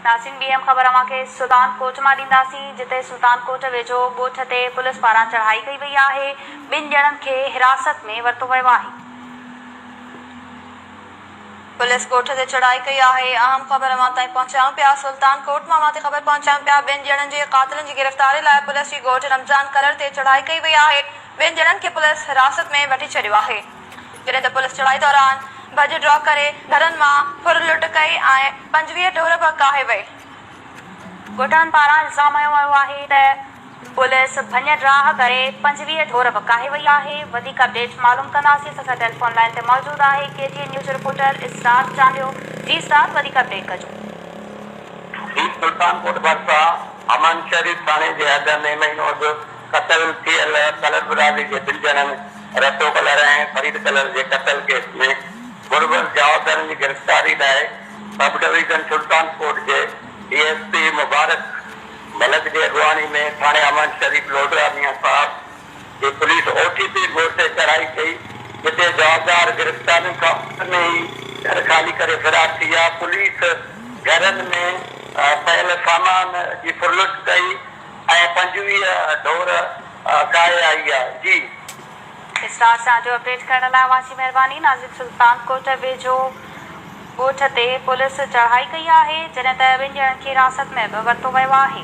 नासिन ॿी अहम ख़बर अव्हांखे सुल्तानकोट मां ॾींदासीं, जिते सुल्तानकोट वेझो ॻोठ ते पुलिस पारां चढ़ाई कई वई आहे। ॿिनि ॼणनि खे हिरासत में वरितो वियो आहे। पुलिस ॻोठ ते चढ़ाई कई आहे। अहम ख़बर अव्हां ताईं पहुचायूं पिया। सुल्तानकोट मां अव्हां ते ख़बर पहुचायूं पिया। ॿिनि ॼणनि जे क़ातिलनि जी गिरफ़्तारी लाइ पुलिस जी ॻोठ रमज़ान कलर ते चढ़ाई कई वई आहे। ॿिनि ॼणनि खे पुलिस हिरासत में वठी छॾियो आहे। जॾहिं त पुलिस चढ़ाई दौरान भॼ ड्रॉ करे घरनि मां फुर लुट कई ऐं 25 ढोर बकाए वई। ॻोठनि पारां इल्ज़ाम हयो वियो आहे त पुलिस भञ ड्राह करे 25 ढोर बकाए वई आहे। वधीक अपडेट मालूम कंदासीं। असां टेलीफोन लाइन ते मौजूद आहे केटीएन न्यूज़ रिपोर्टर इस्रार चांडियो। जी इस्रार, वधीक अपडेट कजो। सुल्तानकोट भरिसां अमन शरीफ थाणे जे हद में महीनो अॻु क़तल थियल कलर बिरादरी जे 2 ॼणनि रतो कलर ऐं फरीद कलर जे क़तल केस में गुरबल जवाबदारनि जी गिरफ़्तारी लाइ सब डिवीज़न सुल्तानकोट जे डीएसपी मुबारक मलक जे अॻवानी में थाणे अमन शरीफ लोडरा मियां साहब जी पुलिस ओटीपी ॻोठ ते चढ़ाई कई, जिते जवाबदार गिरफ़्तारियुनि खां में ई घर खाली करे फ़रार थी विया। पुलिस घरनि में पयल सामान जी फुरलुट कई ऐं 25 ढोर काए आई आहे। जी इस्रार सां जो अपडेट करण लाइ अव्हांजी महिरबानी। नाज़िक सुल्तानकोट वेझो ॻोठ ते पुलिस चढ़ाई कई आहे, जॾहिं त 2 ॼणनि खे हिरासत में बि वरितो वियो आहे।